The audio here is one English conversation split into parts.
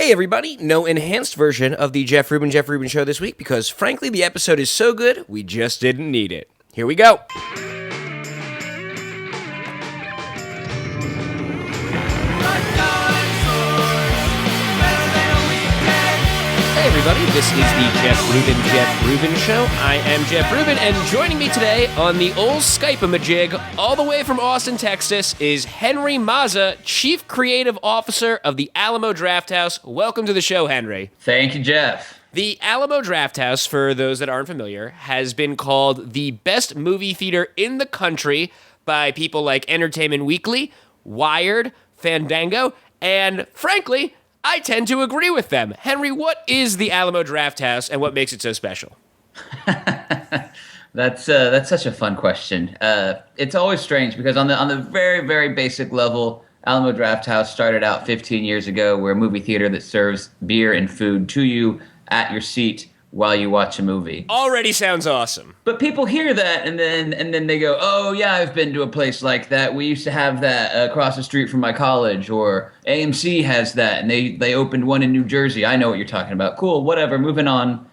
Hey everybody, no enhanced version of the Jeff Rubin Show this week because frankly the episode is so good, we just didn't need it. Here we go. Hey everybody, this is the Jeff Rubin Show. I am Jeff Rubin, and joining me today on the old Skype-a-majig, all the way from Austin, Texas, is Henri Mazza, Chief Creative Officer of the Alamo Drafthouse. Welcome to the show, Henri. Thank you, Jeff. The Alamo Drafthouse, for those that aren't familiar, has been called the best movie theater in the country by people like Entertainment Weekly, Wired, Fandango, and frankly, I tend to agree with them. Henri, what is the Alamo Drafthouse and what makes it so special? That's such a fun question. It's always strange because on the very, very basic level, Alamo Drafthouse started out 15 years ago. We're a movie theater that serves beer and food to you at your seat while you watch a movie. Already sounds awesome. But people hear that and then they go, oh yeah, I've been to a place like that. We used to have that across the street from my college, or AMC has that, and they opened one in New Jersey. I know what you're talking about. Cool, whatever, moving on.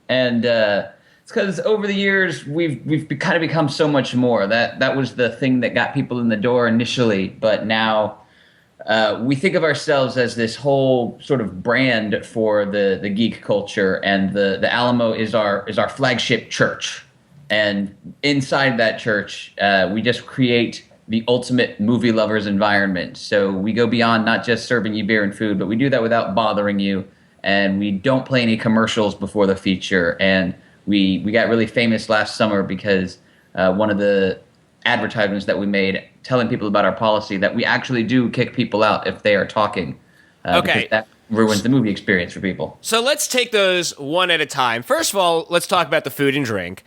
And it's because over the years we've kind of become so much more. That was the thing that got people in the door initially, but now we think of ourselves as this whole sort of brand for the geek culture, and the Alamo is our flagship church. And inside that church, we just create the ultimate movie lovers environment. So we go beyond not just serving you beer and food, but we do that without bothering you. And we don't play any commercials before the feature. And we got really famous last summer because one of the advertisements that we made telling people about our policy that we actually do kick people out if they are talking. Okay. That ruins the movie experience for people. So let's take those one at a time. First of all, let's talk about the food and drink.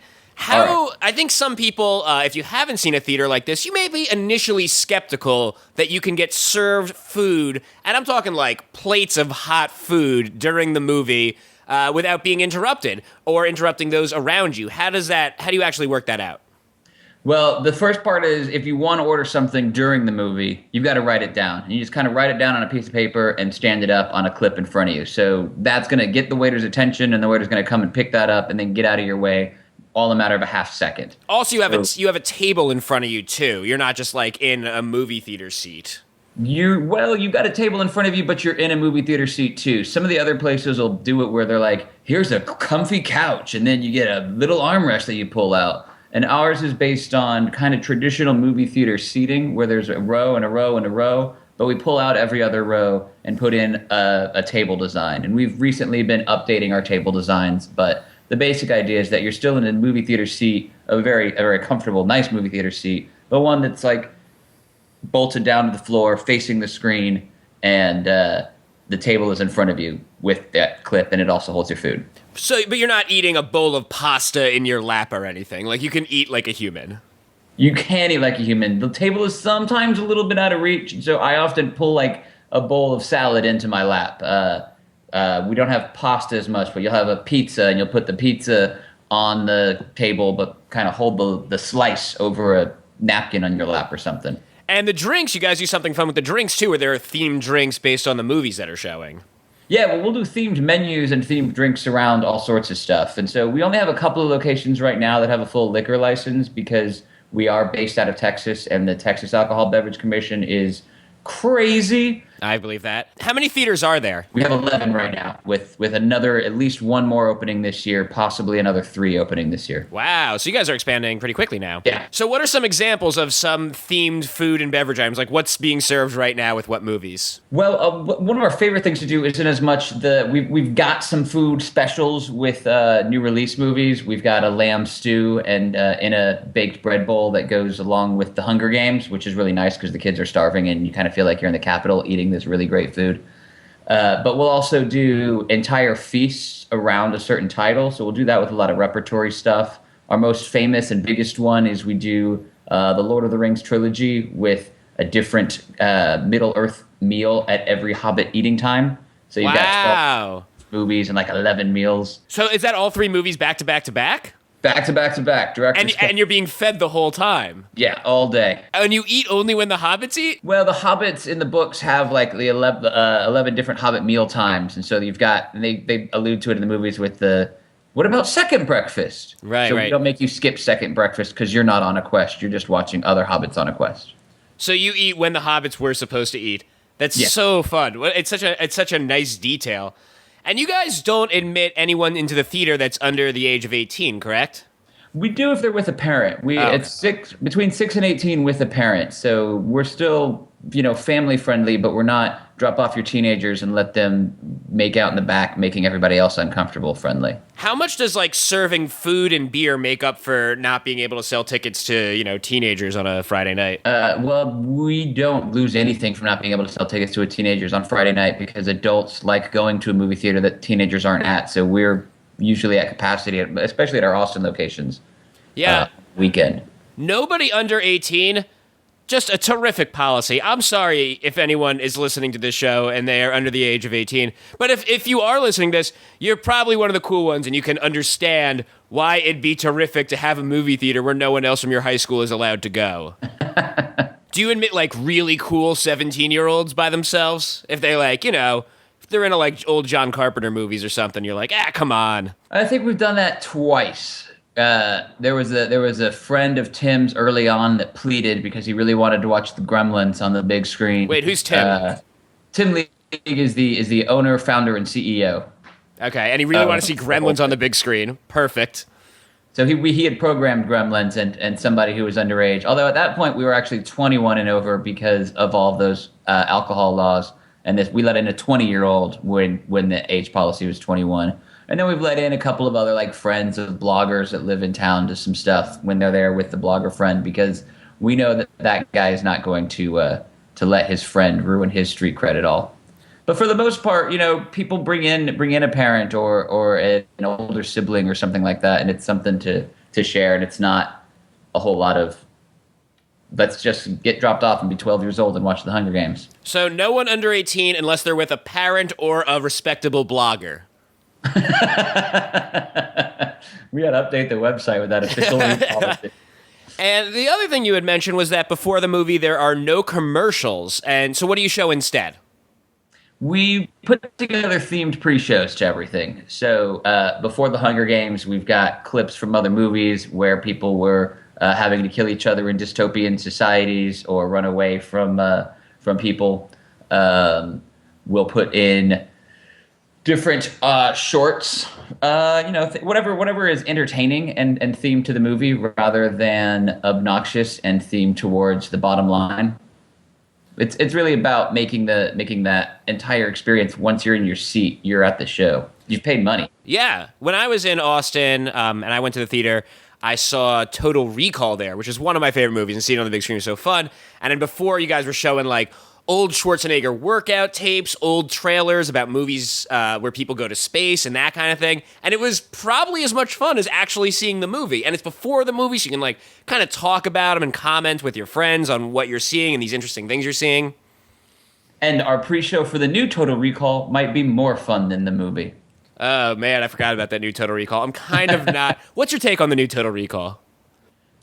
Right. I think some people, if you haven't seen a theater like this, you may be initially skeptical that you can get served food, and I'm talking like plates of hot food during the movie without being interrupted or interrupting those around you. How do you actually work that out? Well, the first part is if you want to order something during the movie, you've got to write it down. And you just kind of write it down on a piece of paper and stand it up on a clip in front of you. So that's going to get the waiter's attention, and the waiter's going to come and pick that up and then get out of your way, all in a matter of a half second. Also, you have a table in front of you, too. You're not just like in a movie theater seat. You've got a table in front of you, but you're in a movie theater seat, too. Some of the other places will do it where they're like, here's a comfy couch, and then you get a little armrest that you pull out. And ours is based on kind of traditional movie theater seating where there's a row and a row and a row, but we pull out every other row and put in a table design. And we've recently been updating our table designs, but the basic idea is that you're still in a movie theater seat, a very comfortable, nice movie theater seat, but one that's like bolted down to the floor, facing the screen, and the table is in front of you with that clip, and it also holds your food. So, but you're not eating a bowl of pasta in your lap or anything. Like, you can eat like a human. You can eat like a human. The table is sometimes a little bit out of reach, so I often pull like a bowl of salad into my lap. We don't have pasta as much, but you'll have a pizza, and you'll put the pizza on the table, but kind of hold the slice over a napkin on your lap or something. And the drinks, you guys do something fun with the drinks, too, where there are themed drinks based on the movies that are showing. Yeah, well, we'll do themed menus and themed drinks around all sorts of stuff. And so we only have a couple of locations right now that have a full liquor license because we are based out of Texas, and the Texas Alcohol Beverage Commission is crazy. I believe that. How many theaters are there? We have 11 right now, with another, at least one more opening this year, possibly another 3 opening this year. Wow, so you guys are expanding pretty quickly now. Yeah. So what are some examples of some themed food and beverage items? Like what's being served right now with what movies? Well, one of our favorite things to do isn't as much we've got some food specials with new release movies. We've got a lamb stew and in a baked bread bowl that goes along with the Hunger Games, which is really nice because the kids are starving and you kind of feel like you're in the Capitol eating this really great food. But we'll also do entire feasts around a certain title. So we'll do that with a lot of repertory stuff. Our most famous and biggest one is we do the Lord of the Rings trilogy with a different Middle-earth meal at every Hobbit eating time. So you've got 12 movies and like 11 meals. So is that all 3 movies back to back to back? Back to back to back. And you're being fed the whole time. Yeah, all day. And you eat only when the hobbits eat? Well, the hobbits in the books have like the 11 different hobbit meal times. And so you've got, and they allude to it in the movies with the, what about second breakfast? Right, so right. we don't make you skip second breakfast because you're not on a quest. You're just watching other hobbits on a quest. So you eat when the hobbits were supposed to eat. That's so fun. It's such a nice detail. And you guys don't admit anyone into the theater that's under the age of 18, correct? We do if they're with a parent. It's between 6 and 18 with a parent. So we're still, family friendly, but we're not drop off your teenagers and let them make out in the back, making everybody else uncomfortable friendly. How much does serving food and beer make up for not being able to sell tickets to, teenagers on a Friday night? Well, we don't lose anything from not being able to sell tickets to teenagers on Friday night because adults like going to a movie theater that teenagers aren't at. So we're usually at capacity, especially at our Austin locations. Yeah. Weekend. Nobody under 18. Just a terrific policy. I'm sorry if anyone is listening to this show and they are under the age of 18. But if you are listening to this, you're probably one of the cool ones and you can understand why it'd be terrific to have a movie theater where no one else from your high school is allowed to go. Do you admit really cool 17-year-olds by themselves? If they if they're into old John Carpenter movies or something, you're like, come on. I think we've done that twice. There was a friend of Tim's early on that pleaded because he really wanted to watch the Gremlins on the big screen. Wait, who's Tim? Tim League is the owner, founder, and CEO. Okay, and he really wanted to see Gremlins on the big screen. Perfect. So he had programmed Gremlins and somebody who was underage. Although at that point we were actually 21 and over because of all of those alcohol laws, and we let in a 20-year-old when the age policy was 21. And then we've let in a couple of other friends of bloggers that live in town to some stuff when they're there with the blogger friend because we know that guy is not going to let his friend ruin his street cred at all. But for the most part, people bring in a parent or an older sibling or something like that, and it's something to share, and it's not a whole lot of let's just get dropped off and be 12 years old and watch the Hunger Games. So no one under 18 unless they're with a parent or a respectable blogger. We got to update the website with that official policy. And the other thing you had mentioned was that before the movie, there are no commercials. And so what do you show instead? We put together themed pre-shows to everything. So before the Hunger Games, we've got clips from other movies where people were having to kill each other in dystopian societies or run away from people. We'll put in different shorts, whatever is entertaining and themed to the movie rather than obnoxious and themed towards the bottom line. It's really about making that entire experience. Once you're in your seat, you're at the show. You've paid money. Yeah. When I was in Austin and I went to the theater, I saw Total Recall there, which is one of my favorite movies, and seeing it on the big screen was so fun. And then before, you guys were showing old Schwarzenegger workout tapes, old trailers about movies where people go to space and that kind of thing. And it was probably as much fun as actually seeing the movie. And it's before the movie, so you can kind of talk about them and comment with your friends on what you're seeing and these interesting things you're seeing. And our pre-show for the new Total Recall might be more fun than the movie. Oh, man, I forgot about that new Total Recall. I'm kind of not... What's your take on the new Total Recall?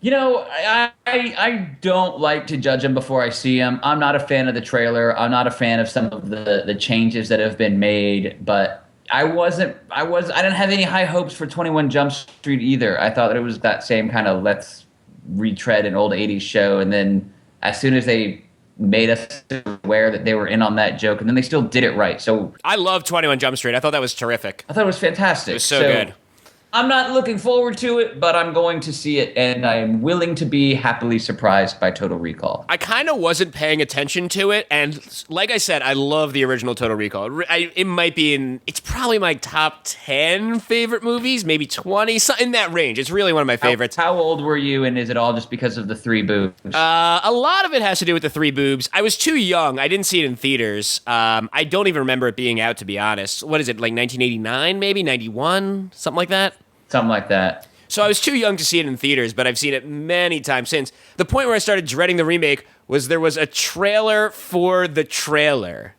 I don't like to judge them before I see them. I'm not a fan of the trailer. I'm not a fan of some of the changes that have been made. But I didn't have any high hopes for 21 Jump Street either. I thought that it was that same kind of let's retread an old 80s show. And then as soon as they made us aware that they were in on that joke, and then they still did it right. So I love 21 Jump Street. I thought that was terrific. I thought it was fantastic. It was so good. I'm not looking forward to it, but I'm going to see it, and I'm willing to be happily surprised by Total Recall. I kind of wasn't paying attention to it, and like I said, I love the original Total Recall. It's probably my top 10 favorite movies, maybe 20, in that range. It's really one of my favorites. How old were you, and is it all just because of the three boobs? A lot of it has to do with the three boobs. I was too young. I didn't see it in theaters. I don't even remember it being out, to be honest. What is it, 1989, maybe? 91? Something like that? Something like that. So I was too young to see it in theaters, but I've seen it many times since. The point where I started dreading the remake was there was a trailer for the trailer.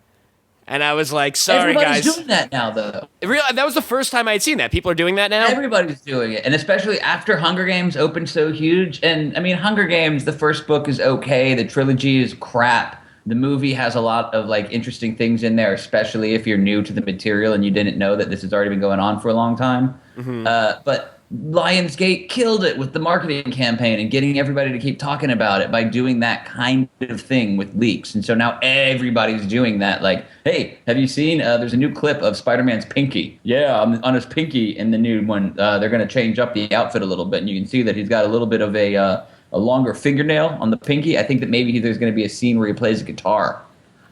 And I was like, sorry, Everybody's guys. doing that now, though. That was the first time I had seen that. People are doing that now? Everybody's doing it, and especially after Hunger Games opened so huge. And I mean, Hunger Games, the first book is okay. The trilogy is crap. The movie has a lot of like interesting things in there, especially if you're new to the material and you didn't know that this has already been going on for a long time. But Lionsgate killed it with the marketing campaign and getting everybody to keep talking about it by doing that kind of thing with leaks. And so now everybody's doing that. Like, hey, have you seen? There's a new clip of Spider-Man's pinky. Yeah, on his pinky in the new one. They're going to change up the outfit a little bit, and you can see that he's got a little bit of a longer fingernail on the pinky. I think that maybe there's going to be a scene where he plays a guitar.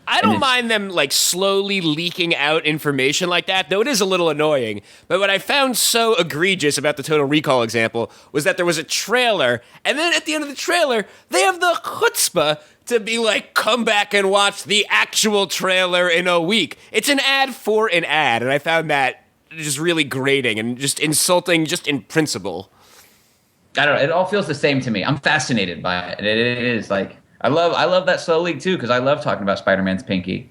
I don't mind them like slowly leaking out information like that, though it is a little annoying. But what I found so egregious about the Total Recall example was that there was a trailer, and then at the end of the trailer, they have the chutzpah to be like, come back and watch the actual trailer in a week. It's an ad for an ad, and I found that just really grating and just insulting just in principle. I don't know. It all feels the same to me. I'm fascinated by it. It is like, I love that slow leak too, because I love talking about Spider-Man's pinky.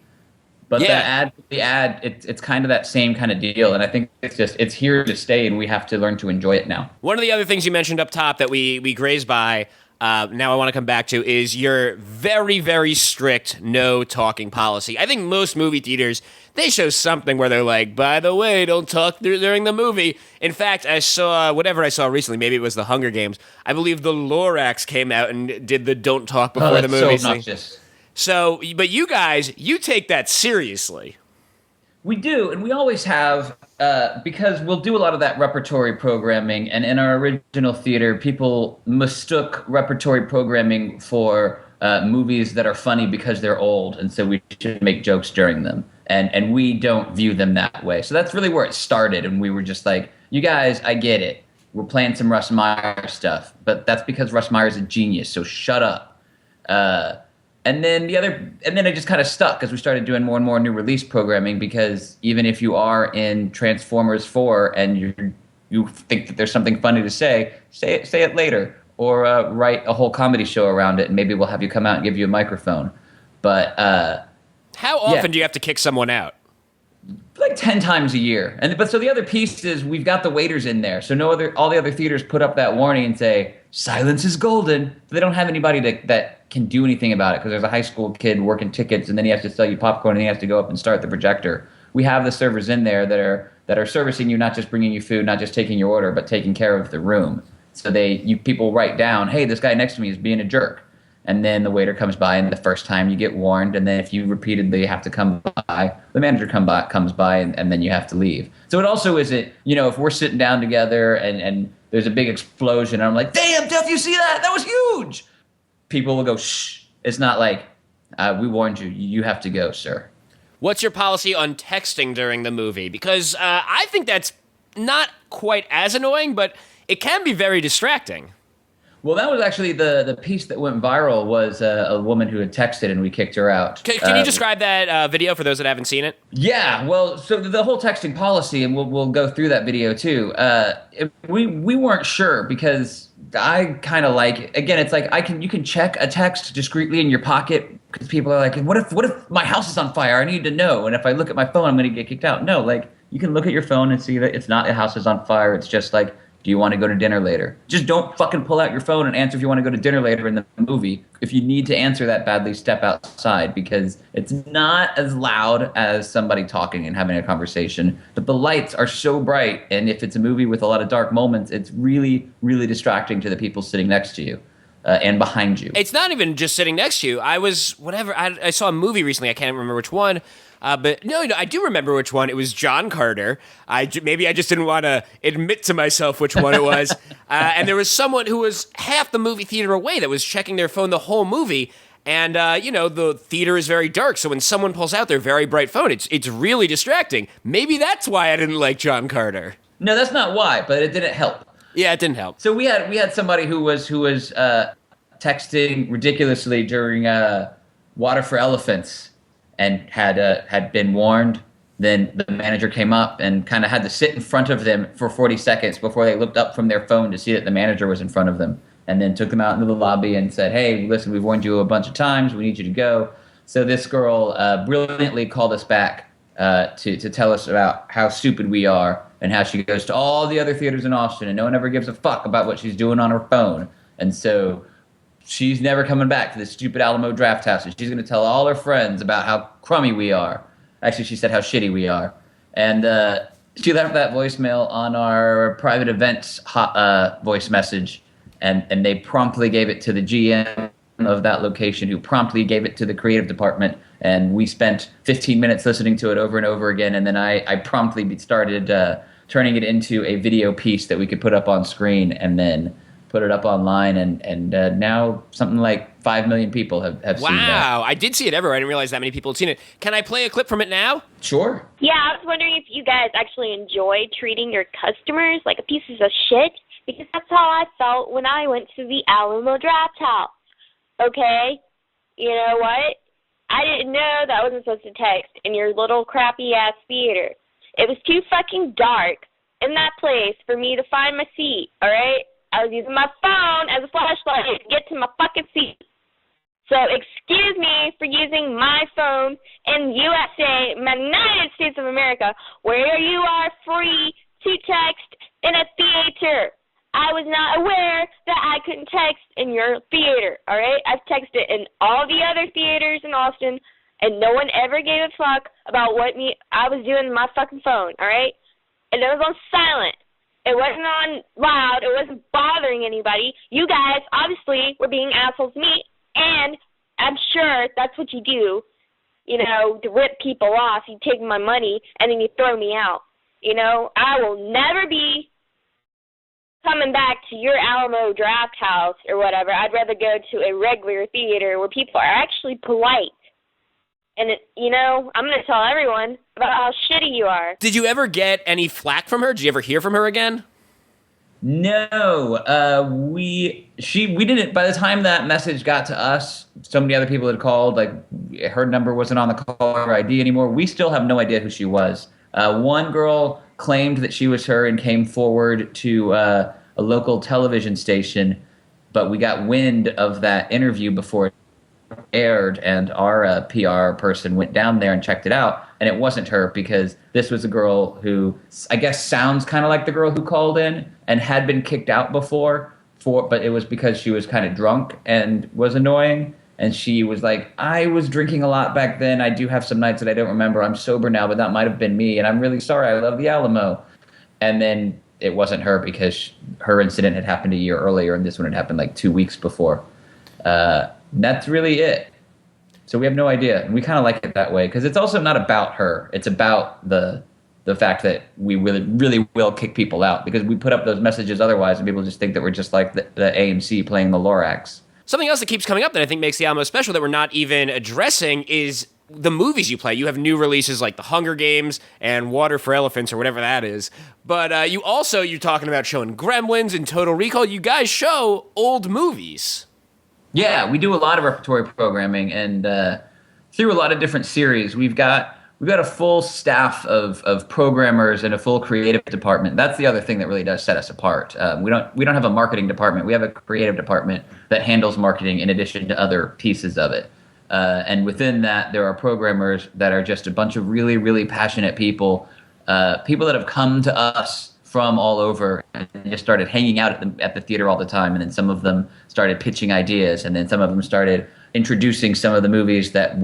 But Yeah. the ad, it's kind of that same kind of deal, and I think it's here to stay, and we have to learn to enjoy it now. One of the other things you mentioned up top that we grazed by, now I want to come back to, is your very, very strict no talking policy. I think most movie theaters, they show something where they're like, by the way, don't talk during the movie. In fact, I saw, whatever I saw recently, maybe it was the Hunger Games, I believe the Lorax came out and did the don't talk before the movie so thing. obnoxious. So, but you guys, you take that seriously. We do, and we always have, because we'll do a lot of that repertory programming, and in our original theater, people mistook repertory programming for movies that are funny because they're old, and so we should make jokes during them. And we don't view them that way. So that's really where it started, and we were just like, you guys, I get it. We're playing some Russ Meyer stuff, but that's because Russ Meyer's a genius, so shut up. And then it just kind of stuck as we started doing more and more new release programming, because even if you are in Transformers 4 and you think that there's something funny to say it later, or write a whole comedy show around it, and maybe we'll have you come out and give you a microphone. But How often do you have to kick someone out? like 10 times a year. But so the other piece is we've got the waiters in there. So all the other theaters put up that warning and say, silence is golden. But they don't have anybody that can do anything about it, because there's a high school kid working tickets, and then he has to sell you popcorn, and he has to go up and start the projector. We have the servers in there that are servicing you, not just bringing you food, not just taking your order, but taking care of the room. So people write down, hey, this guy next to me is being a jerk. And then the waiter comes by, and the first time you get warned, and then if you repeatedly have to come by, the manager comes by, and then you have to leave. So it also isn't, if we're sitting down together and there's a big explosion, and I'm like, damn, Duff, you see that? That was huge. People will go, shh. It's not like, we warned you. You have to go, sir. What's your policy on texting during the movie? Because I think that's not quite as annoying, but it can be very distracting. Well, that was actually the piece that went viral, was a woman who had texted, and we kicked her out. Can you describe that video for those that haven't seen it? Yeah, well, so the whole texting policy, and we'll go through that video too. We weren't sure, because I kind of like, again, it's like you can check a text discreetly in your pocket, because people are like, what if my house is on fire? I need to know, and if I look at my phone, I'm going to get kicked out. No, like, you can look at your phone and see that it's not a house is on fire. It's just like, do you want to go to dinner later? Just don't fucking pull out your phone and answer if you want to go to dinner later in the movie. If you need to answer that badly, step outside, because it's not as loud as somebody talking and having a conversation. But the lights are so bright, and if it's a movie with a lot of dark moments, it's really, really distracting to the people sitting next to you and behind you. It's not even just sitting next to you. I saw a movie recently. I can't remember which one. But no, I do remember which one. It was John Carter. Maybe I just didn't want to admit to myself which one it was. And there was someone who was half the movie theater away that was checking their phone the whole movie. And, the theater is very dark. So when someone pulls out their very bright phone, it's really distracting. Maybe that's why I didn't like John Carter. No, that's not why, but it didn't help. Yeah, it didn't help. So we had somebody who was texting ridiculously during Water for Elephants, and had been warned. Then the manager came up and kind of had to sit in front of them for 40 seconds before they looked up from their phone to see that the manager was in front of them, and then took them out into the lobby and said, hey, listen, we've warned you a bunch of times. We need you to go. So this girl brilliantly called us back to tell us about how stupid we are and how she goes to all the other theaters in Austin and no one ever gives a fuck about what she's doing on her phone. And so she's never coming back to this stupid Alamo Drafthouse. She's going to tell all her friends about how crummy we are. Actually, she said how shitty we are. And she left that voicemail on our private events voice message, and they promptly gave it to the GM of that location, who promptly gave it to the creative department. And we spent 15 minutes listening to it over and over again. And then I promptly started turning it into a video piece that we could put up on screen and then put it up online. And now something like 5 million people have seen that. Wow, I did see it everywhere. I didn't realize that many people had seen it. Can I play a clip from it now? Sure. Yeah, I was wondering if you guys actually enjoy treating your customers like a pieces of shit, because that's how I felt when I went to the Alamo Drafthouse. Okay? You know what? I didn't know that I wasn't supposed to text in your little crappy-ass theater. It was too fucking dark in that place for me to find my seat, all right? I was using my phone as a flashlight to get to my fucking seat. So excuse me for using my phone in USA, the United States of America, where you are free to text in a theater. I was not aware that I couldn't text in your theater, all right? I've texted in all the other theaters in Austin, and no one ever gave a fuck about what I was doing on my fucking phone, all right? And it was on silent. It wasn't on loud. It wasn't bothering anybody. You guys, obviously, were being assholes to me, and I'm sure that's what you do, you know, to rip people off. You take my money, and then you throw me out. You know, I will never be coming back to your Alamo Drafthouse or whatever. I'd rather go to a regular theater where people are actually polite. And, you know, I'm going to tell everyone about how shitty you are. Did you ever get any flack from her? Did you ever hear from her again? No, we didn't. By the time that message got to us, so many other people had called. Like, her number wasn't on the caller ID anymore. We still have no idea who she was. One girl claimed that she was her and came forward to a local television station, but we got wind of that interview before it aired, and our PR person went down there and checked it out, and it wasn't her, because this was a girl who I guess sounds kind of like the girl who called in and had been kicked out before, but it was because she was kind of drunk and was annoying. And she was like, I was drinking a lot back then. I do have some nights that I don't remember. I'm sober now, but that might have been me. And I'm really sorry. I love the Alamo. And then it wasn't her, because her incident had happened a year earlier, and this one had happened like 2 weeks before. That's really it. So we have no idea. And we kind of like it that way, because it's also not about her. It's about the fact that we really will kick people out, because we put up those messages otherwise, and people just think that we're just like the AMC playing the Lorax. Something else that keeps coming up that I think makes the Alamo special that we're not even addressing is the movies you play. You have new releases like The Hunger Games and Water for Elephants or whatever that is. But you're talking about showing Gremlins and Total Recall. You guys show old movies. Yeah, we do a lot of repertory programming, and through a lot of different series. We've got a full staff of programmers and a full creative department. That's the other thing that really does set us apart. We don't have a marketing department. We have a creative department that handles marketing in addition to other pieces of it. And within that, there are programmers that are just a bunch of really, really passionate people, people that have come to us from all over and just started hanging out at the theater all the time. And then some of them started pitching ideas, and then some of them started introducing some of the movies that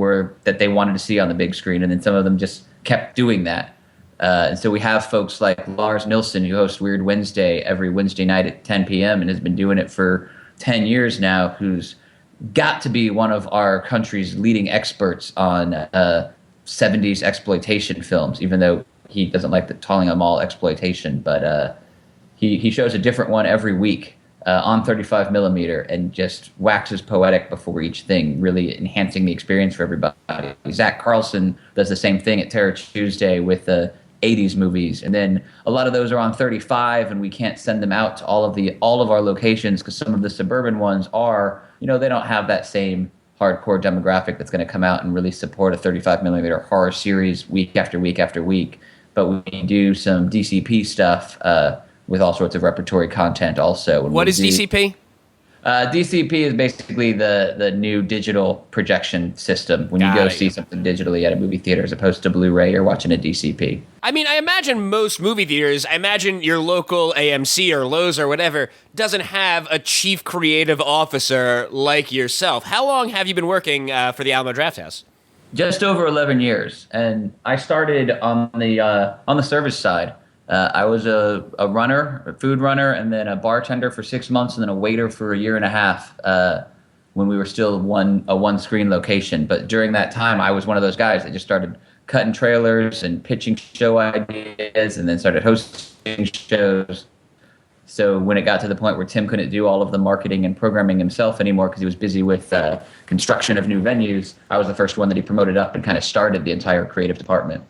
they wanted to see on the big screen, and then some of them just kept doing that. And so we have folks like Lars Nilsson, who hosts Weird Wednesday every Wednesday night at 10 p.m. and has been doing it for 10 years now, who's got to be one of our country's leading experts on 70s exploitation films, even though he doesn't like calling them all exploitation. But he shows a different one every week on 35 millimeter and just waxes poetic before each thing, really enhancing the experience for everybody. Zach Carlson does the same thing at Terror Tuesday with the 80s movies, and then a lot of those are on 35, and we can't send them out to all of our locations, because some of the suburban ones are, they don't have that same hardcore demographic that's going to come out and really support a 35 millimeter horror series week after week after week. But we do some DCP stuff with all sorts of repertory content also. What is DCP? DCP is basically the new digital projection system when you go see something digitally at a movie theater as opposed to Blu-ray. You're watching a DCP. I mean, I imagine most movie theaters, I imagine your local AMC or Lowe's or whatever, doesn't have a chief creative officer like yourself. How long have you been working for the Alamo Drafthouse? Just over 11 years, and I started on the service side. I was a runner, a food runner, and then a bartender for 6 months, and then a waiter for a year and a half when we were still a one-screen location. But during that time, I was one of those guys that just started cutting trailers and pitching show ideas, and then started hosting shows. So when it got to the point where Tim couldn't do all of the marketing and programming himself anymore because he was busy with construction of new venues, I was the first one that he promoted up and kind of started the entire creative department.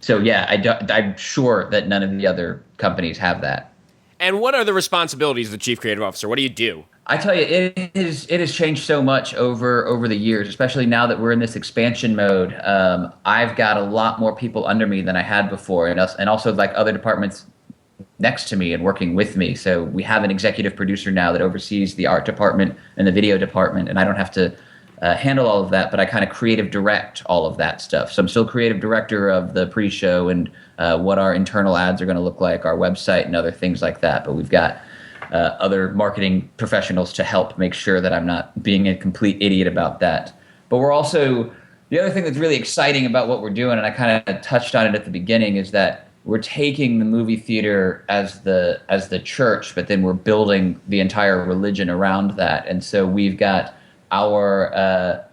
So yeah, I'm sure that none of the other companies have that. And what are the responsibilities of the chief creative officer? What do you do? I tell you, it has changed so much over the years, especially now that we're in this expansion mode. I've got a lot more people under me than I had before, and also like other departments next to me and working with me. So we have an executive producer now that oversees the art department and the video department, and I don't have to handle all of that, but I kind of creative direct all of that stuff. So I'm still creative director of the pre-show and what our internal ads are going to look like, our website and other things like that. But we've got other marketing professionals to help make sure that I'm not being a complete idiot about that. But we're also, the other thing that's really exciting about what we're doing, and I kind of touched on it at the beginning, is that we're taking the movie theater as the church, but then we're building the entire religion around that. And so we've got our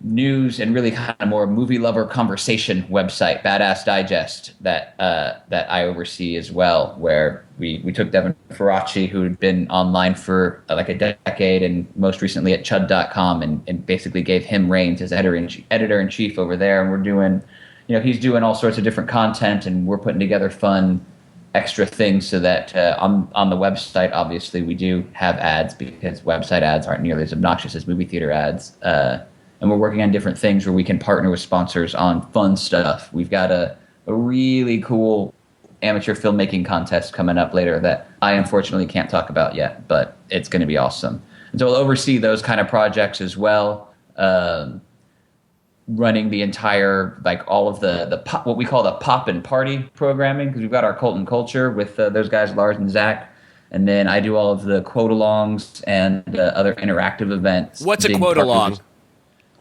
news and really kind of more movie lover conversation website, Badass Digest, that I oversee as well, where we took Devin Faraci, who had been online for like a decade and most recently at chud.com, and basically gave him reins as editor-in-chief over there. And we're doing, he's doing all sorts of different content, and we're putting together fun extra things so that on the website, obviously, we do have ads because website ads aren't nearly as obnoxious as movie theater ads. And we're working on different things where we can partner with sponsors on fun stuff. We've got a really cool amateur filmmaking contest coming up later that I unfortunately can't talk about yet, but it's going to be awesome. And so I'll oversee those kind of projects as well. Running the entire, like all of the pop, what we call the pop and party programming, because we've got our cult and culture with those guys, Lars and Zach. And then I do all of the quote-alongs and other interactive events. What's a quote-along?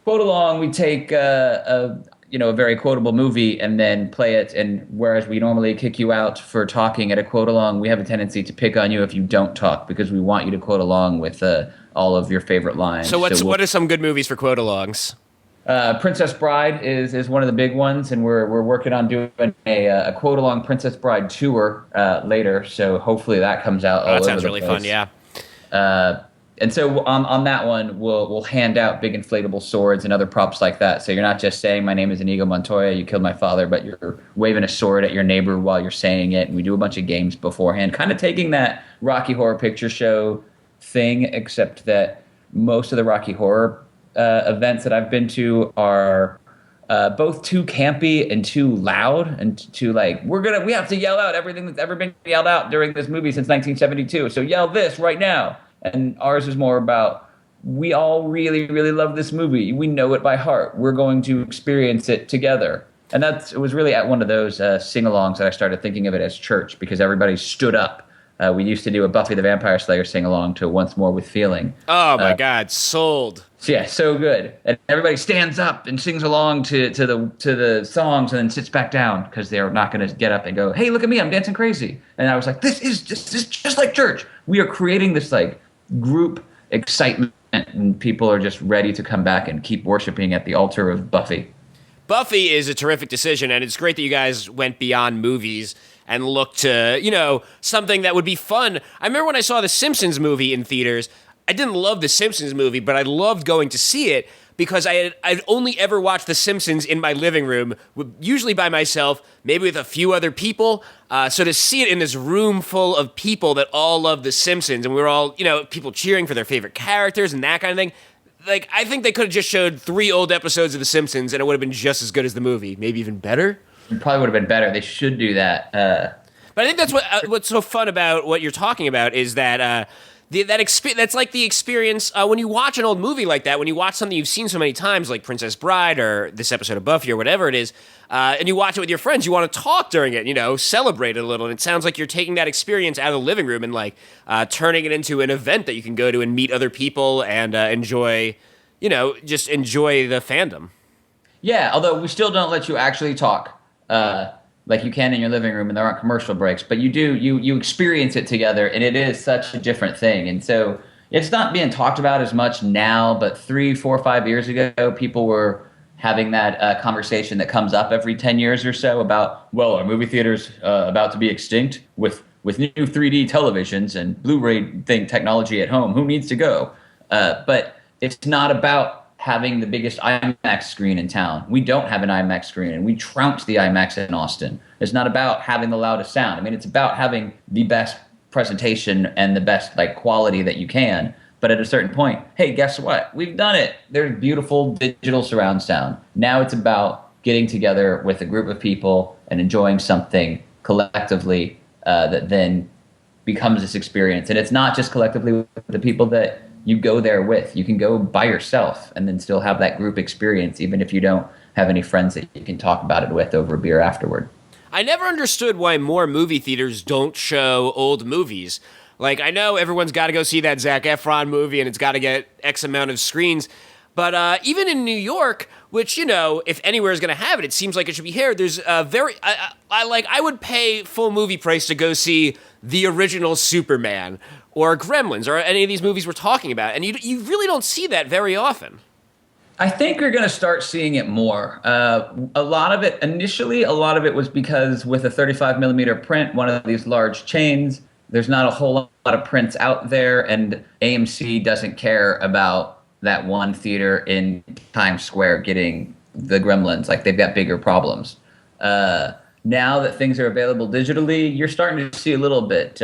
Quote-along, we take a very quotable movie and then play it. And whereas we normally kick you out for talking at a quote-along, we have a tendency to pick on you if you don't talk because we want you to quote along with all of your favorite lines. So what are some good movies for quote-alongs? Princess Bride is one of the big ones, and we're working on doing a quote-along Princess Bride tour later, so hopefully that comes out all over the place. That sounds really fun, yeah. And so on that one, we'll hand out big inflatable swords and other props like that, so you're not just saying, my name is Inigo Montoya, you killed my father, but you're waving a sword at your neighbor while you're saying it, and we do a bunch of games beforehand, kind of taking that Rocky Horror Picture Show thing, except that most of the Rocky Horror events that I've been to are both too campy and too loud and too like, we have to yell out everything that's ever been yelled out during this movie since 1972. So yell this right now. And ours is more about, we all really, really love this movie. We know it by heart. We're going to experience it together. And it was really at one of those sing-alongs that I started thinking of it as church, because everybody stood up. We used to do a Buffy the Vampire Slayer sing-along to Once More with Feeling. Oh, my God. Sold. Yeah, so good. And everybody stands up and sings along to the songs and then sits back down because they're not going to get up and go, hey, look at me, I'm dancing crazy. And I was like, this is just like church. We are creating this like group excitement, and people are just ready to come back and keep worshiping at the altar of Buffy. Buffy is a terrific decision, and it's great that you guys went beyond movies and looked to, something that would be fun. I remember when I saw the Simpsons movie in theaters, I didn't love the Simpsons movie, but I loved going to see it because I'd only ever watched the Simpsons in my living room, usually by myself, maybe with a few other people. So to see it in this room full of people that all love the Simpsons, and we were all, people cheering for their favorite characters and that kind of thing. Like, I think they could have just showed 3 old episodes of The Simpsons and it would have been just as good as the movie, maybe even better. It probably would have been better. They should do that. But I think that's what's so fun about what you're talking about is that That's like the experience when you watch an old movie like that, when you watch something you've seen so many times, like Princess Bride or this episode of Buffy or whatever it is, and you watch it with your friends, you want to talk during it, celebrate it a little. And it sounds like you're taking that experience out of the living room and like turning it into an event that you can go to and meet other people and enjoy, just enjoy the fandom. Yeah, although we still don't let you actually talk. Like you can in your living room and there aren't commercial breaks, but you experience it together, and it is such a different thing. And so it's not being talked about as much now, but 3, 4, 5 years ago, people were having that conversation that comes up every 10 years or so about, well, are movie theaters about to be extinct with new 3D televisions and Blu-ray technology at home? Who needs to go? But it's not about having the biggest IMAX screen in town. We don't have an IMAX screen, and we trounced the IMAX in Austin. It's not about having the loudest sound. I mean, it's about having the best presentation and the best quality that you can. But at a certain point, hey, guess what? We've done it. There's beautiful digital surround sound. Now it's about getting together with a group of people and enjoying something collectively that then becomes this experience. And it's not just collectively with the people that you go there with. You can go by yourself and then still have that group experience, even if you don't have any friends that you can talk about it with over a beer afterward. I never understood why more movie theaters don't show old movies. Like, I know everyone's got to go see that Zac Efron movie and it's got to get X amount of screens. But even in New York, which, if anywhere is going to have it, it seems like it should be here. There's I would pay full movie price to go see the original Superman or Gremlins or any of these movies we're talking about. And you really don't see that very often. I think you're going to start seeing it more. A lot of it was because with a 35 millimeter print, one of these large chains, there's not a whole lot of prints out there, and AMC doesn't care about that one theater in Times Square getting the Gremlins. Like, they've got bigger problems. Now that things are available digitally, you're starting to see a little bit.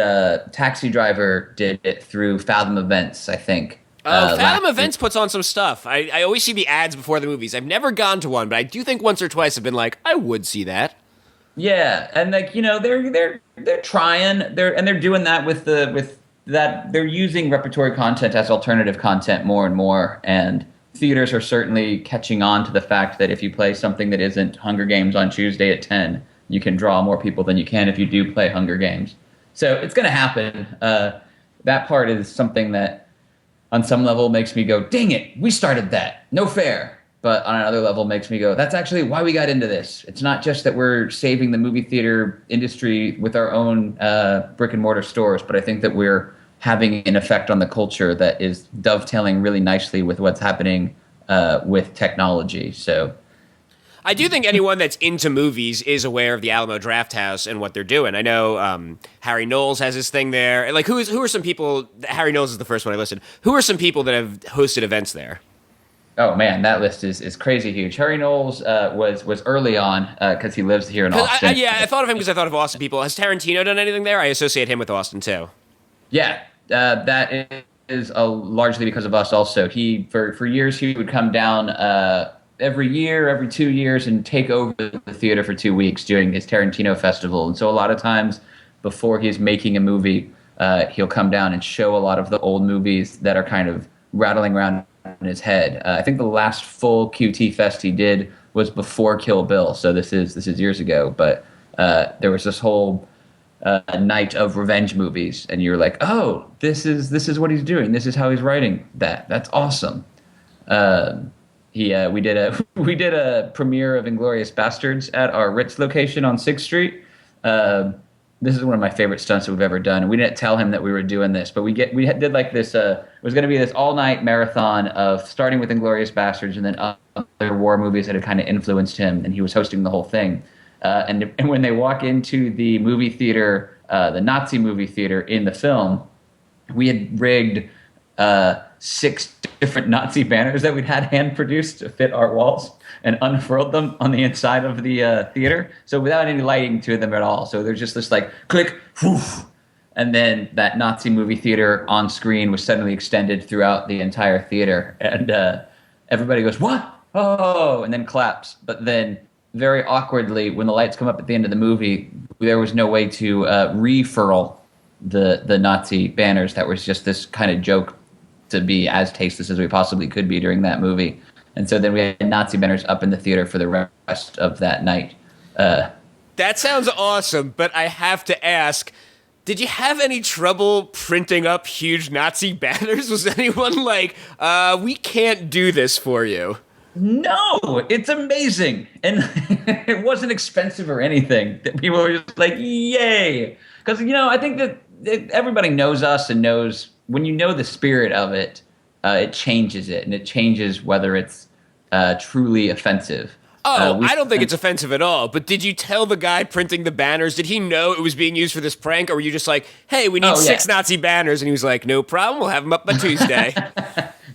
Taxi Driver did it through Fathom Events, I think. Fathom Events puts on some stuff. I always see the ads before the movies. I've never gone to one, but I do think once or twice I've been like, I would see that. Yeah, and they're trying. They're doing that with that. They're using repertory content as alternative content more and more, and theaters are certainly catching on to the fact that if you play something that isn't Hunger Games on Tuesday at 10, you can draw more people than you can if you do play Hunger Games. So it's going to happen. That part is something that on some level makes me go, dang it, we started that. No fair. But on another level makes me go, that's actually why we got into this. It's not just that we're saving the movie theater industry with our own brick and mortar stores, but I think that we're having an effect on the culture that is dovetailing really nicely with what's happening with technology. So I do think anyone that's into movies is aware of the Alamo Drafthouse and what they're doing. I know Harry Knowles has his thing there. Like, who are some people? Harry Knowles is the first one I listed. Who are some people that have hosted events there? Oh man, that list is crazy huge. Harry Knowles was early on because he lives here in Austin. I thought of him because I thought of Austin people. Has Tarantino done anything there? I associate him with Austin too. Yeah, that is largely because of us. Also, he for years he would come down every year, every 2 years, and take over the theater for 2 weeks during his Tarantino festival. And so a lot of times before he's making a movie, he'll come down and show a lot of the old movies that are kind of rattling around in his head. I think the last full QT fest he did was before Kill Bill, so this is years ago. But there was this whole night of revenge movies, and you're like, oh, this is what he's doing. This is how he's writing that. That's awesome. We did a premiere of Inglourious Bastards at our Ritz location on 6th Street. This is one of my favorite stunts that we've ever done. And we didn't tell him that we were doing this, but we did like this. It was going to be this all-night marathon of starting with Inglourious Bastards and then other war movies that had kind of influenced him, and he was hosting the whole thing. And when they walk into the movie theater, the Nazi movie theater in the film, we had rigged 6 different Nazi banners that we'd had hand-produced to fit our walls and unfurled them on the inside of the theater. So without any lighting to them at all. So there's just this like click, whoof, and then that Nazi movie theater on screen was suddenly extended throughout the entire theater. And everybody goes, what? Oh, and then claps. But then very awkwardly, when the lights come up at the end of the movie, there was no way to refurl the Nazi banners that was just this kind of joke to be as tasteless as we possibly could be during that movie. And so then we had Nazi banners up in the theater for the rest of that night. That sounds awesome, but I have to ask, did you have any trouble printing up huge Nazi banners? Was anyone like, we can't do this for you? No, it's amazing. And it wasn't expensive or anything. That people were just like, yay. Because, I think that everybody knows us and knows when you know the spirit of it, it changes it. And it changes whether it's truly offensive. I don't think it's offensive at all. But did you tell the guy printing the banners, did he know it was being used for this prank? Or were you just like, hey, we need 6 Nazi banners? And he was like, no problem. We'll have them up by Tuesday.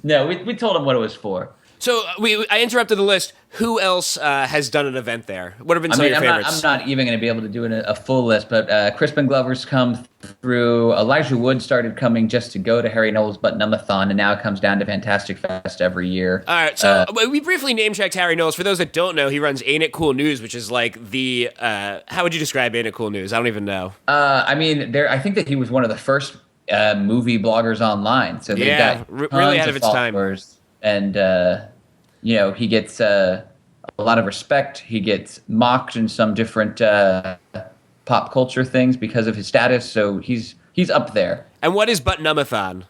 No, we told him what it was for. So I interrupted the list. Who else has done an event there? What have been some of your favorites? I'm not even going to be able to do a full list, but Crispin Glover's come through. Elijah Wood started coming just to go to Harry Knowles' Button-Umathon, and now it comes down to Fantastic Fest every year. All right, so we briefly name-checked Harry Knowles. For those that don't know, he runs Ain't It Cool News, which is like the how would you describe Ain't It Cool News? I don't even know. I think that he was one of the first movie bloggers online. So they've got really ahead of its time. And, he gets a lot of respect. He gets mocked in some different pop culture things because of his status. So he's up there. And what is Button-Umathon?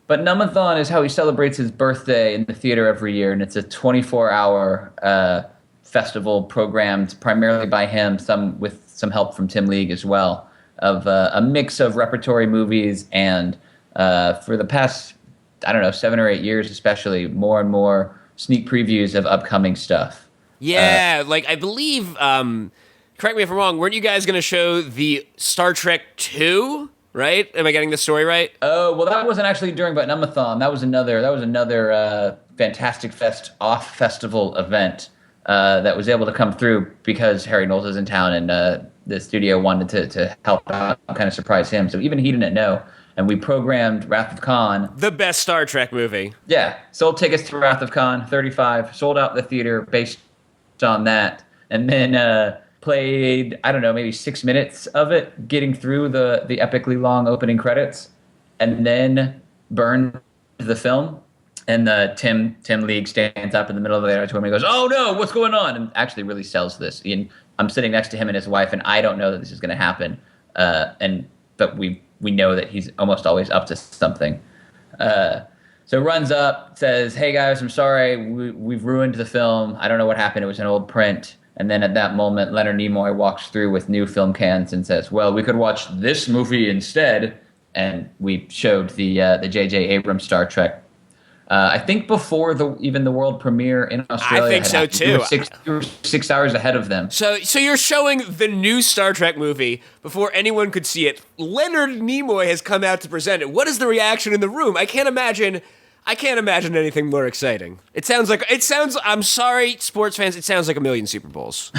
Button-Umathon is how he celebrates his birthday in the theater every year. And it's a 24-hour festival programmed primarily by him, with some help from Tim League as well, of a mix of repertory movies. And for the past 7 or 8 years, especially, more and more sneak previews of upcoming stuff. Yeah, I believe, correct me if I'm wrong, weren't you guys going to show the Star Trek 2, right? Am I getting this story right? Oh, well, that wasn't actually during Button-Umathon. That was another Fantastic Fest off-festival event that was able to come through because Harry Knowles is in town and the studio wanted to help out and kind of surprise him. So even he didn't know. And we programmed Wrath of Khan. The best Star Trek movie. Yeah. Sold tickets to Wrath of Khan, 35. Sold out the theater based on that. And then played, maybe 6 minutes of it, getting through the epically long opening credits. And then burned the film. And Tim League stands up in the middle of the auditorium and goes, oh, no, what's going on? And actually really sells this. And I'm sitting next to him and his wife, and I don't know that this is going to happen. But we know that he's almost always up to something. So runs up, says, hey, guys, I'm sorry. We've ruined the film. I don't know what happened. It was an old print. And then at that moment, Leonard Nimoy walks through with new film cans and says, well, we could watch this movie instead. And we showed the J.J. Abrams Star Trek. I think before even the world premiere in Australia. I think so, too. We were 6 hours ahead of them. So you're showing the new Star Trek movie before anyone could see it. Leonard Nimoy has come out to present it. What is the reaction in the room? I can't imagine anything more exciting. I'm sorry, sports fans, it sounds like a million Super Bowls.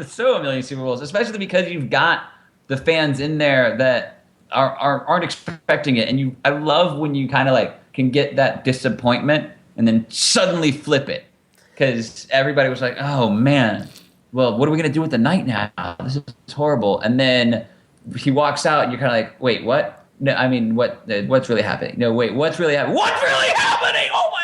So a million Super Bowls, especially because you've got the fans in there that aren't expecting it. And I love when you kind of can get that disappointment and then suddenly flip it, because everybody was like, oh man, well, what are we going to do with the night now? This is horrible. And then he walks out and you're kind of like, wait, what? No, I mean, what's really happening? No, wait, what's really happening? What's really happening? Oh my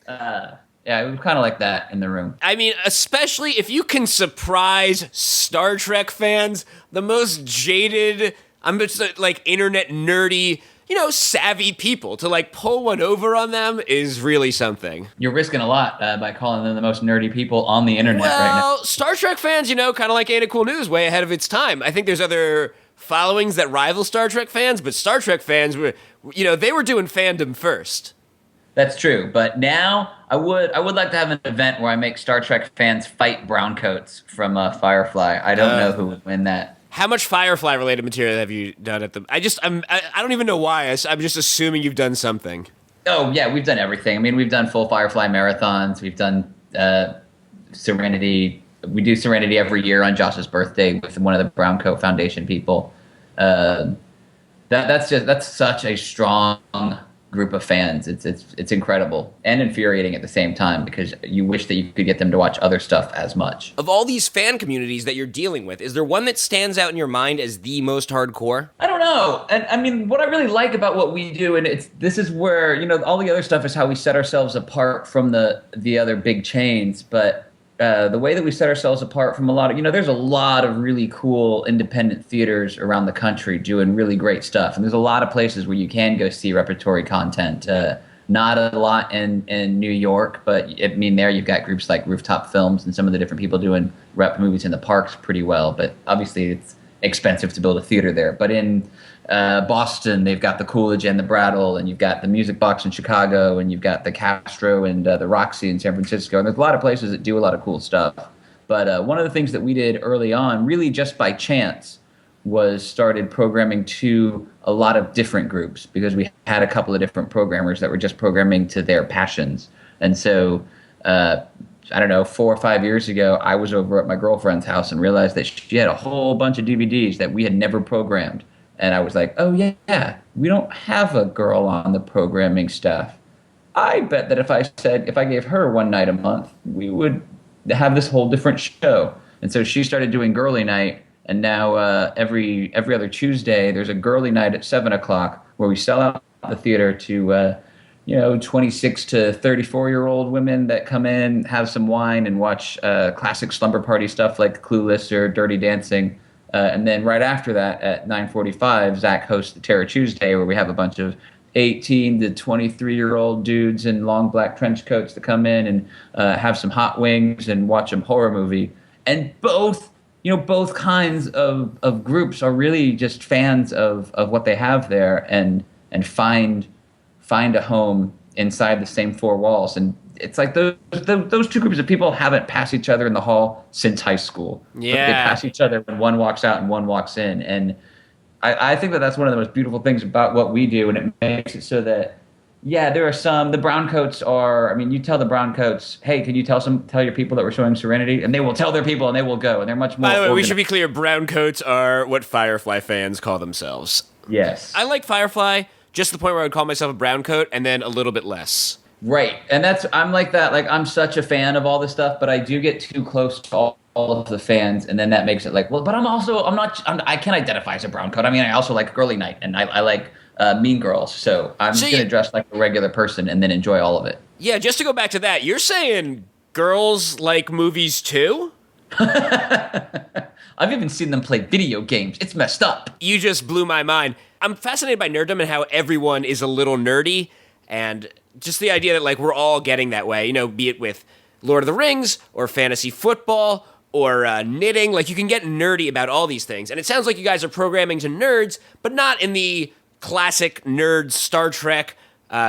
God. Yeah, it was kind of like that in the room. I mean, especially if you can surprise Star Trek fans, the most jaded, I'm just internet nerdy, savvy people, to pull one over on them is really something. You're risking a lot by calling them the most nerdy people on the internet right now. Well, Star Trek fans, kind of like Ain't It Cool News, way ahead of its time. I think there's other followings that rival Star Trek fans, but Star Trek fans were, they were doing fandom first. That's true, but now I would like to have an event where I make Star Trek fans fight browncoats from Firefly. I don't know who would win that. How much Firefly related material have you done at the? I don't even know why. I'm just assuming you've done something. Oh yeah, we've done everything. I mean, we've done full Firefly marathons. We've done Serenity. We do Serenity every year on Josh's birthday with one of the Browncoat Foundation people. That's such a strong group of fans. It's incredible and infuriating at the same time because you wish that you could get them to watch other stuff as much. Of all these fan communities that you're dealing with, is there one that stands out in your mind as the most hardcore? I don't know. And I mean, what I really like about what we do, and this is where, all the other stuff is how we set ourselves apart from the other big chains. But the way that we set ourselves apart from a lot of, there's a lot of really cool independent theaters around the country doing really great stuff. And there's a lot of places where you can go see repertory content. Not a lot in New York, but there you've got groups like Rooftop Films and some of the different people doing rep movies in the parks pretty well. But obviously it's expensive to build a theater there. But in Boston, they've got the Coolidge and the Brattle, and you've got the Music Box in Chicago, and you've got the Castro and the Roxy in San Francisco. And there's a lot of places that do a lot of cool stuff. But one of the things that we did early on, really just by chance, was started programming to a lot of different groups because we had a couple of different programmers that were just programming to their passions. And so, I don't know, 4 or 5 years ago, I was over at my girlfriend's house and realized that she had a whole bunch of DVDs that we had never programmed. And I was like, oh, yeah, we don't have a girl on the programming staff. I bet that if I gave her one night a month, we would have this whole different show. And so she started doing girly night. And now every other Tuesday, there's a girly night at 7 o'clock where we sell out the theater to 26 to 34-year-old women that come in, have some wine, and watch classic slumber party stuff like Clueless or Dirty Dancing. And then right after that, at 9:45, Zach hosts the Terror Tuesday, where we have a bunch of 18 to 23-year-old dudes in long black trench coats that come in and have some hot wings and watch a horror movie. And both kinds of groups are really just fans of what they have there and find a home inside the same four walls. And it's like those two groups of people haven't passed each other in the hall since high school. Yeah. They pass each other when one walks out and one walks in. And I think that that's one of the most beautiful things about what we do, and it makes it so that, there are some. The brown coats are. You tell the brown coats, hey, can you tell your people that we're showing Serenity, and they will tell their people, and they will go, and they're much more. By the way, organized. we should be clear. Brown coats are what Firefly fans call themselves. Yes, I like Firefly just to the point where I would call myself a brown coat, and then a little bit less. Right, and I'm like that. Like, I'm such a fan of all this stuff, but I do get too close to all of the fans, and then that makes it like, well, but I can identify as a brown coat. I also like girly night, and I like Mean Girls, so I'm just going to dress like a regular person and then enjoy all of it. Yeah, just to go back to that, you're saying girls like movies too? I've even seen them play video games. It's messed up. You just blew my mind. I'm fascinated by nerddom and how everyone is a little nerdy, and just the idea that, like, we're all getting that way, be it with Lord of the Rings or fantasy football or knitting. Like, you can get nerdy about all these things. And it sounds like you guys are programming to nerds, but not in the classic nerd Star Trek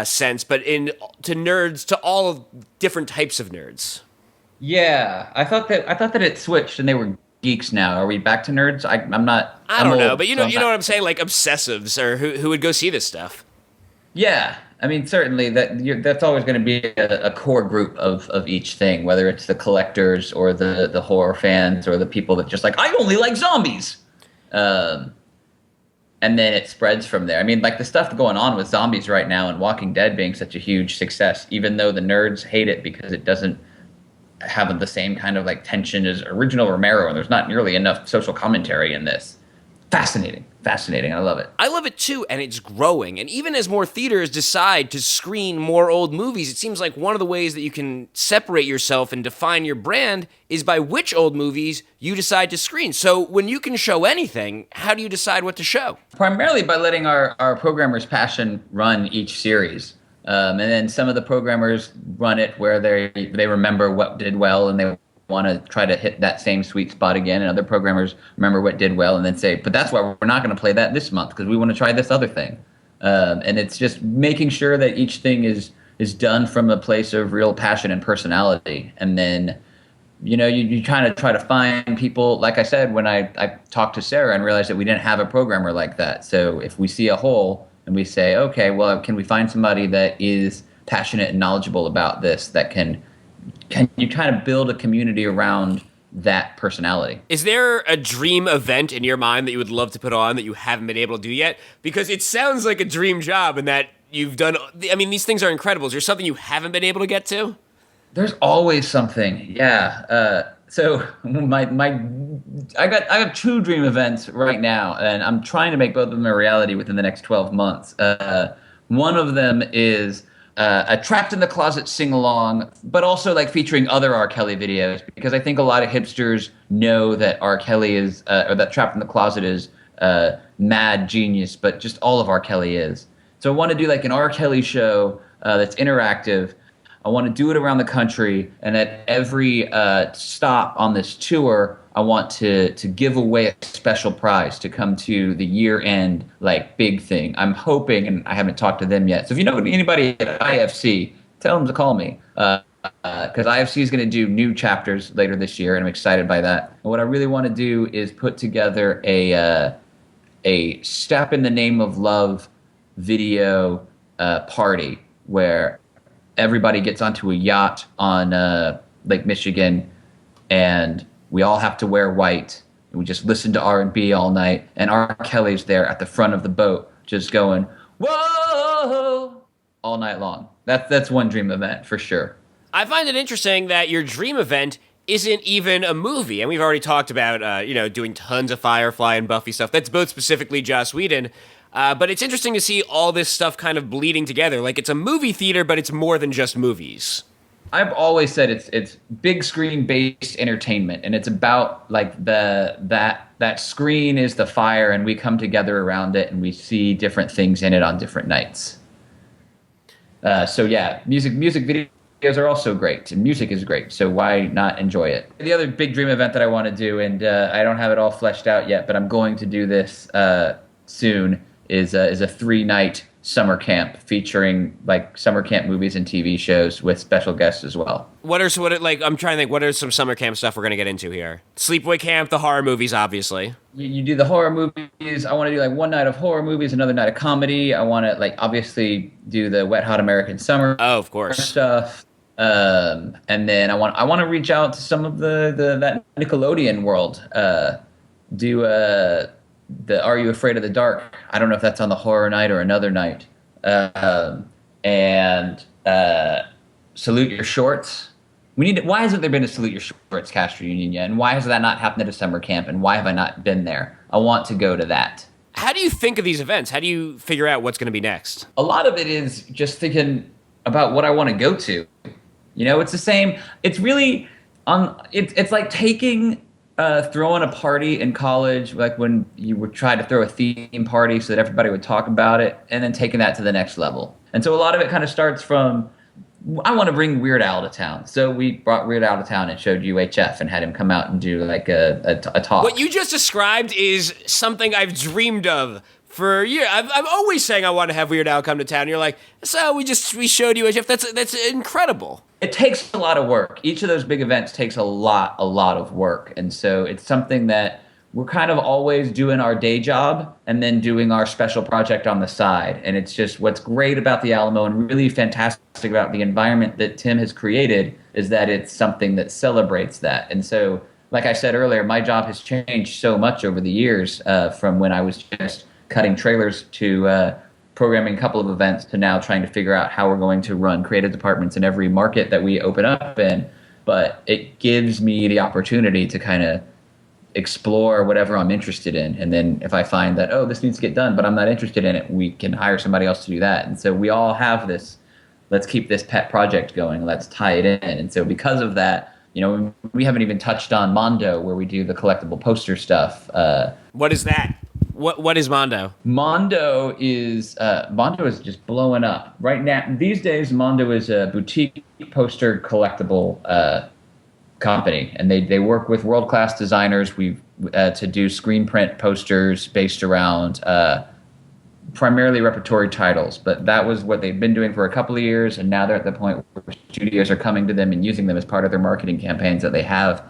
sense, but to nerds, to all different types of nerds. Yeah, I thought that it switched and they were geeks now. Are we back to nerds? I'm not. I don't know, but you know what I'm saying, like obsessives or who would go see this stuff. Yeah, certainly that's always going to be a core group of each thing, whether it's the collectors or the horror fans or the people that just like, I only like zombies. And then it spreads from there. Like the stuff going on with zombies right now and Walking Dead being such a huge success, even though the nerds hate it because it doesn't have the same kind of like tension as original Romero, and there's not nearly enough social commentary in this. Fascinating. I love it. I love it too, and it's growing. And even as more theaters decide to screen more old movies, it seems like one of the ways that you can separate yourself and define your brand is by which old movies you decide to screen. So when you can show anything, how do you decide what to show? Primarily by letting our programmers' passion run each series. And then some of the programmers run it where they remember what did well and they want to try to hit that same sweet spot again, and other programmers remember what did well and then say, but that's why we're not going to play that this month because we want to try this other thing. And it's just making sure that each thing is done from a place of real passion and personality. And then you kind of try to find people. Like I said, when I talked to Sarah and realized that we didn't have a programmer like that, so if we see a hole and we say, okay, well, can we find somebody that is passionate and knowledgeable about this, that can you kind of build a community around that personality? Is there a dream event in your mind that you would love to put on that you haven't been able to do yet? Because it sounds like a dream job, and that you've done. I mean, these things are incredible. Is there something you haven't been able to get to? There's always something. Yeah. So I have 2 dream events right now, and I'm trying to make both of them a reality within the next 12 months. One of them is a Trapped in the Closet sing-along, but also like featuring other R. Kelly videos, because I think a lot of hipsters know that R. Kelly is, or that Trapped in the Closet is mad genius, but just all of R. Kelly is. So I want to do like an R. Kelly show that's interactive. I want to do it around the country, and at every stop on this tour, I want to give away a special prize to come to the year-end like big thing. I'm hoping, and I haven't talked to them yet. So if you know anybody at IFC, tell them to call me, because IFC is going to do new chapters later this year, and I'm excited by that. And what I really want to do is put together a Step in the Name of Love video party where everybody gets onto a yacht on Lake Michigan, and we all have to wear white, and we just listen to R&B all night, and R. Kelly's there at the front of the boat just going, whoa, all night long. That's one dream event for sure. I find it interesting that your dream event isn't even a movie, and we've already talked about, doing tons of Firefly and Buffy stuff. That's both specifically Joss Whedon. But it's interesting to see all this stuff kind of bleeding together. Like, it's a movie theater, but it's more than just movies. I've always said it's big screen based entertainment, and it's about like that screen is the fire, and we come together around it, and we see different things in it on different nights. So yeah, music videos are also great, and music is great. So why not enjoy it? The other big dream event that I want to do, and I don't have it all fleshed out yet, but I'm going to do this soon, is a 3-night summer camp featuring like summer camp movies and TV shows with special guests as well. I'm trying to think, what are some summer camp stuff we're going to get into here? Sleepaway Camp, the horror movies, obviously. You do the horror movies. I want to do like one night of horror movies, another night of comedy. I want to like obviously do the Wet Hot American Summer of course stuff. And then I want to reach out to some of that Nickelodeon world. The Are You Afraid of the Dark? I don't know if that's on the horror night or another night. And Salute Your Shorts. Why hasn't there been a Salute Your Shorts cast reunion yet? And why has that not happened at a summer camp? And why have I not been there? I want to go to that. How do you think of these events? How do you figure out what's going to be next? A lot of it is just thinking about what I want to go to. It's the same. It's really it's like taking throwing a party in college, like when you would try to throw a theme party so that everybody would talk about it, and then taking that to the next level. And so a lot of it kind of starts from, I want to bring Weird Al to town. So we brought Weird Al to town and showed UHF and had him come out and do like a talk. What you just described is something I've dreamed of for years. I'm always saying I want to have Weird Al come to town. And you're like, so we showed UHF. That's incredible. It takes a lot of work. Each of those big events takes a lot of work. And so it's something that we're kind of always doing our day job and then doing our special project on the side. And it's just what's great about the Alamo and really fantastic about the environment that Tim has created is that it's something that celebrates that. And so, like I said earlier, my job has changed so much over the years from when I was just cutting trailers to programming a couple of events to now trying to figure out how we're going to run creative departments in every market that we open up in. But it gives me the opportunity to kind of explore whatever I'm interested in. And then if I find that, this needs to get done, but I'm not interested in it, we can hire somebody else to do that. And so we all have this, let's keep this pet project going, let's tie it in. And so because of that, we haven't even touched on Mondo, where we do the collectible poster stuff. What is that? What is Mondo? Mondo is just blowing up right now. These days, Mondo is a boutique poster collectible company, and they work with world-class designers to do screen print posters based around primarily repertory titles. But that was what they've been doing for a couple of years, and now they're at the point where studios are coming to them and using them as part of their marketing campaigns, that they have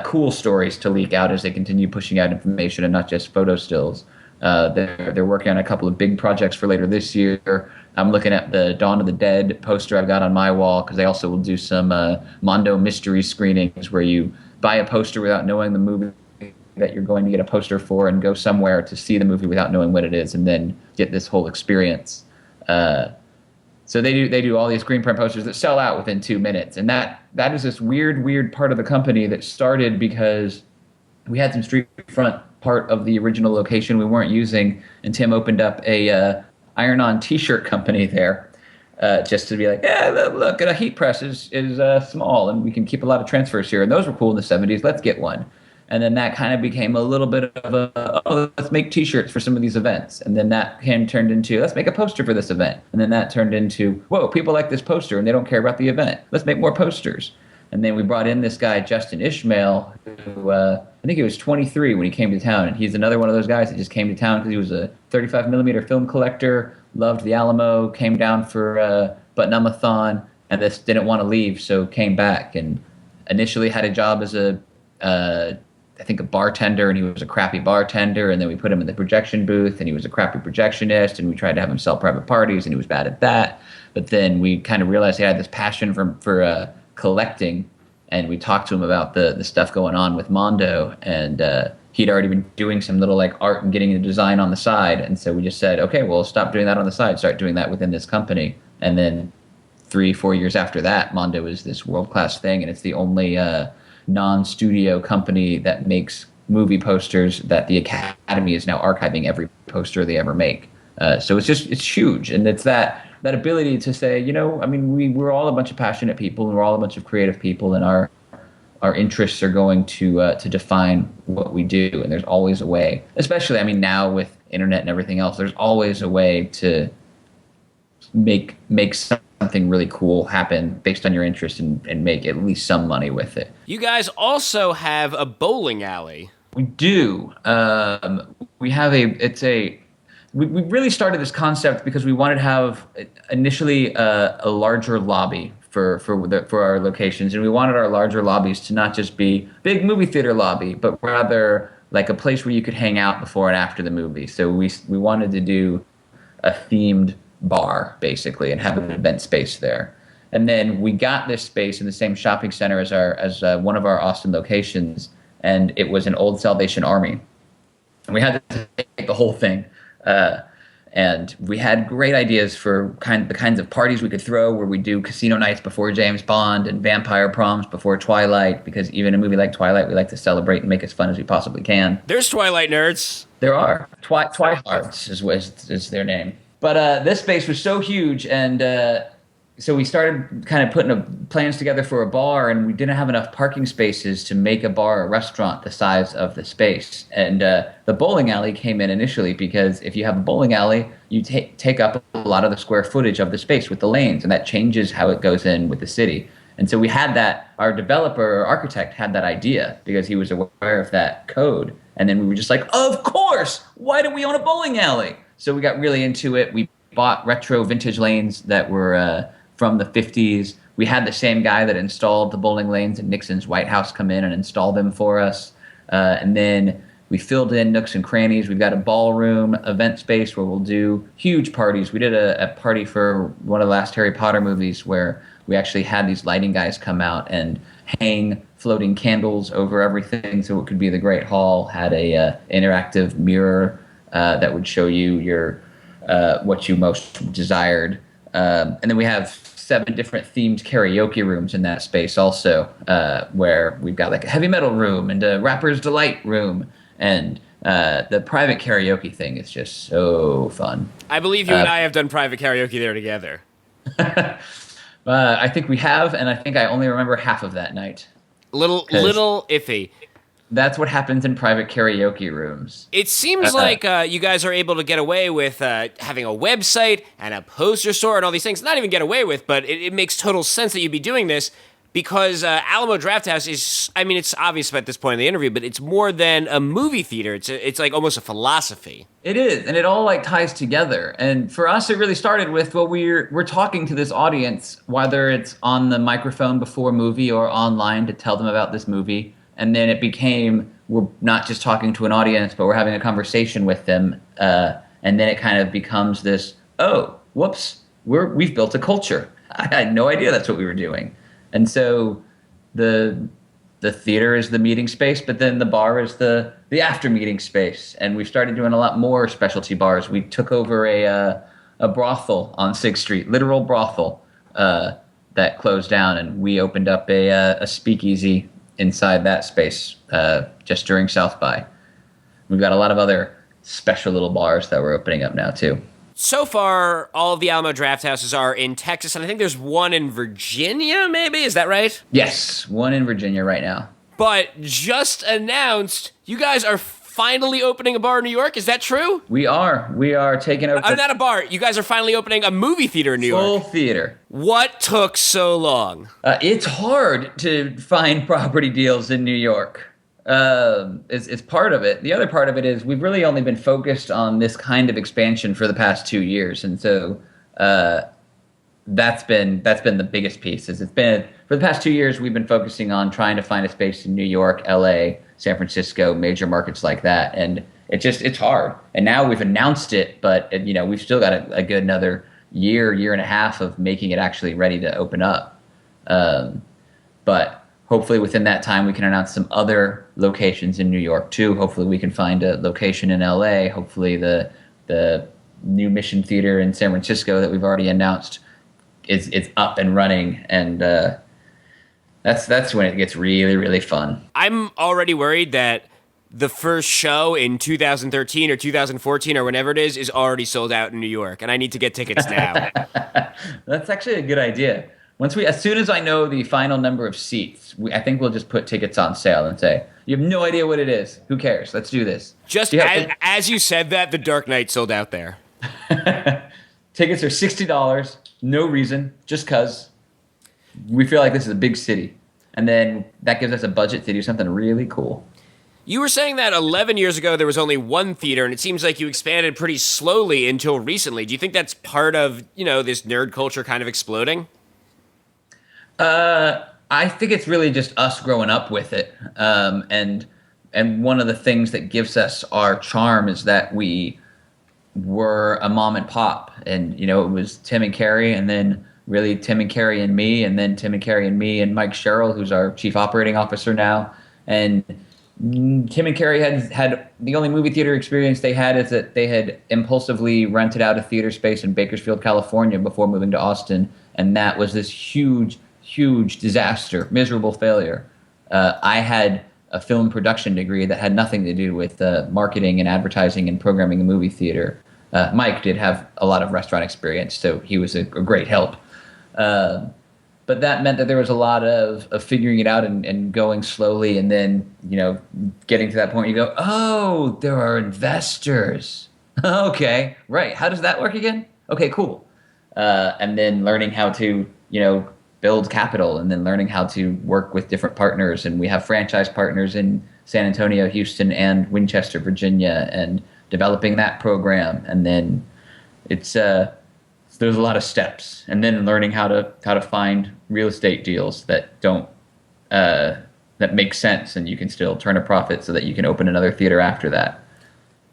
cool stories to leak out as they continue pushing out information and not just photo stills. They're working on a couple of big projects for later this year. I'm looking at the Dawn of the Dead poster I've got on my wall, because they also will do some Mondo mystery screenings where you buy a poster without knowing the movie that you're going to get a poster for, and go somewhere to see the movie without knowing what it is, and then get this whole experience. So they do all these green print posters that sell out within 2 minutes, and that is this weird part of the company that started because we had some street front part of the original location we weren't using, and Tim opened up a iron-on T-shirt company there, just to be like, yeah, look, a heat press is small, and we can keep a lot of transfers here, and those were cool in the 70s. Let's get one. And then that kind of became a little bit of let's make T-shirts for some of these events. And then that turned into, let's make a poster for this event. And then that turned into, whoa, people like this poster and they don't care about the event. Let's make more posters. And then we brought in this guy, Justin Ishmael, who I think he was 23 when he came to town. And he's another one of those guys that just came to town because he was a 35 millimeter film collector, loved the Alamo, came down for Button-Up-a-thon, and just didn't want to leave, so came back. And initially had a job as a bartender, and he was a crappy bartender, and then we put him in the projection booth, and he was a crappy projectionist, and we tried to have him sell private parties, and he was bad at that. But then we kind of realized he had this passion for collecting, and we talked to him about the stuff going on with Mondo, and he'd already been doing some little like art and getting the design on the side, and so we just said, okay, well, stop doing that on the side, start doing that within this company. And then 3-4 years after that, Mondo is this world-class thing, and it's the only non-studio company that makes movie posters that the Academy is now archiving every poster they ever make. So it's huge, and it's that ability to say, I mean, we're all a bunch of passionate people, and we're all a bunch of creative people, and our interests are going to define what we do, and there's always a way, especially, I mean, now with internet and everything else, there's always a way to make something really cool happen based on your interest and make at least some money with it. You guys also have a bowling alley. We do. We have we really started this concept because we wanted to have initially a larger lobby for our locations, and we wanted our larger lobbies to not just be big movie theater lobby, but rather like a place where you could hang out before and after the movie. So we wanted to do a themed bar basically and have an event space there. And then we got this space in the same shopping center as one of our Austin locations, and it was an old Salvation Army, and we had to take the whole thing. And we had great ideas for the kinds of parties we could throw, where we do casino nights before James Bond and vampire proms before Twilight, because even a movie like Twilight, we like to celebrate and make as fun as we possibly can. There's Twilight nerds. There are. Twihards is their name. But this space was so huge, and so we started kind of putting plans together for a bar, and we didn't have enough parking spaces to make a bar or restaurant the size of the space. And the bowling alley came in initially because if you have a bowling alley, you take up a lot of the square footage of the space with the lanes, and that changes how it goes in with the city. And so we had that, our developer or architect had that idea because he was aware of that code. And then we were just like, of course, why do we own a bowling alley? So we got really into it. We bought retro vintage lanes that were from the 50s. We had the same guy that installed the bowling lanes in Nixon's White House come in and install them for us. And then we filled in nooks and crannies. We've got a ballroom event space where we'll do huge parties. We did a party for one of the last Harry Potter movies where we actually had these lighting guys come out and hang floating candles over everything so it could be the Great Hall. Had a interactive mirror that would show you your what you most desired. And then we have 7 different themed karaoke rooms in that space also, where we've got like a heavy metal room and a rapper's delight room. And the private karaoke thing is just so fun. I believe you and I have done private karaoke there together. I think we have, and I think I only remember half of that night. Little iffy. That's what happens in private karaoke rooms. It seems like you guys are able to get away with having a website and a poster store and all these things. Not even get away with, but it makes total sense that you'd be doing this because Alamo Drafthouse is, I mean, it's obvious at this point in the interview, but it's more than a movie theater. It's like almost a philosophy. It is, and it all like ties together. And for us, it really started with, well, we're talking to this audience, whether it's on the microphone before a movie or online to tell them about this movie. And then it became, we're not just talking to an audience, but we're having a conversation with them. And then it kind of becomes this, oh, whoops, we've built a culture. I had no idea that's what we were doing. And so the theater is the meeting space, but then the bar is the after meeting space. And we've started doing a lot more specialty bars. We took over a a brothel on 6th Street, literal brothel, that closed down, and we opened up a speakeasy inside that space just during South by. We've got a lot of other special little bars that we're opening up now too. So far, all of the Alamo Drafthouses are in Texas, and I think there's one in Virginia, maybe? Is that right? Yes, one in Virginia right now. But just announced, you guys are finally opening a bar in New York. Is that true? We are taking over. Not a bar. You guys are finally opening a movie theater in New York. Full theater. What took so long? It's hard to find property deals in New York. It's part of it. The other part of it is we've really only been focused on this kind of expansion for the past 2 years, and so that's been the biggest piece. Is it's been for the past 2 years we've been focusing on trying to find a space in New York, LA, San Francisco, major markets like that, and it's hard. And now we've announced it, but we've still got a good another year and a half of making it actually ready to open up. But hopefully within that time we can announce some other locations in New York too. Hopefully we can find a location in LA. Hopefully the new Mission Theater in San Francisco that we've already announced is up and running, and that's when it gets really, really fun. I'm already worried that the first show in 2013 or 2014 or whenever it is already sold out in New York, and I need to get tickets now. That's actually a good idea. As soon as I know the final number of seats, I think we'll just put tickets on sale and say, you have no idea what it is. Who cares? Let's do this. Just as you said that, The Dark Knight sold out there. Tickets are $60, no reason, just because we feel like this is a big city. And then that gives us a budget to do something really cool. You were saying that 11 years ago there was only one theater, and it seems like you expanded pretty slowly until recently. Do you think that's part of, this nerd culture kind of exploding? I think it's really just us growing up with it. And one of the things that gives us our charm is that we were a mom and pop. And, it was Tim and Carrie, and then really Tim and Carrie and me, and then Tim and Carrie and me and Mike Sherrill, who's our chief operating officer now. And Tim and Carrie had the only movie theater experience they had is that they had impulsively rented out a theater space in Bakersfield, California before moving to Austin. And that was this huge disaster, miserable failure. I had a film production degree that had nothing to do with marketing and advertising and programming a movie theater. Mike did have a lot of restaurant experience, so he was a great help. But that meant that there was a lot of figuring it out and going slowly, and then, getting to that point, you go, oh, there are investors. Okay, right. How does that work again? Okay, cool. And then learning how to, build capital, and then learning how to work with different partners. And we have franchise partners in San Antonio, Houston, and Winchester, Virginia, and developing that program. And then there's a lot of steps, and then learning how to find real estate deals that don't that make sense, and you can still turn a profit so that you can open another theater after that.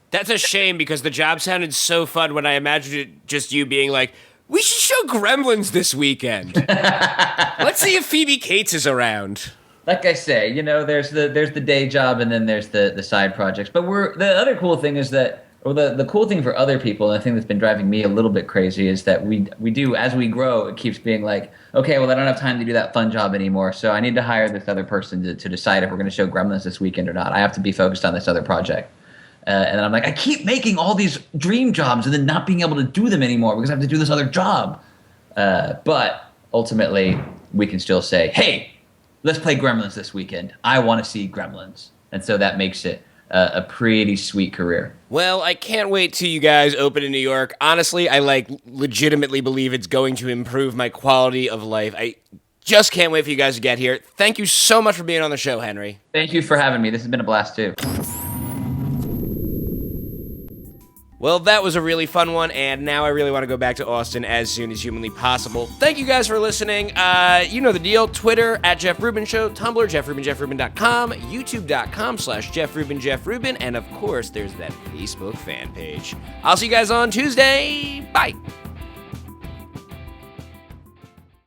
That's a shame, because the job sounded so fun when I imagined it just you being like, we should show Gremlins this weekend. Let's see if Phoebe Cates is around. Like I say, there's the day job, and then there's the side projects. But the other cool thing is that, or the cool thing for other people, and the thing that's been driving me a little bit crazy, is that we do, as we grow, it keeps being like, okay, well, I don't have time to do that fun job anymore, so I need to hire this other person to decide if we're going to show Gremlins this weekend or not. I have to be focused on this other project. And then I'm like, I keep making all these dream jobs and then not being able to do them anymore because I have to do this other job. But ultimately, we can still say, hey, let's play Gremlins this weekend. I want to see Gremlins. And so that makes it a pretty sweet career. Well, I can't wait till you guys open in New York. Honestly, I legitimately believe it's going to improve my quality of life. I just can't wait for you guys to get here. Thank you so much for being on the show, Henry. Thank you for having me. This has been a blast, too. Well, that was a really fun one, and now I really want to go back to Austin as soon as humanly possible. Thank you guys for listening. You know the deal. Twitter, @JeffRubin Show, Tumblr, JeffRubin, YouTube.com/JeffRubin, and of course, there's that Facebook fan page. I'll see you guys on Tuesday. Bye.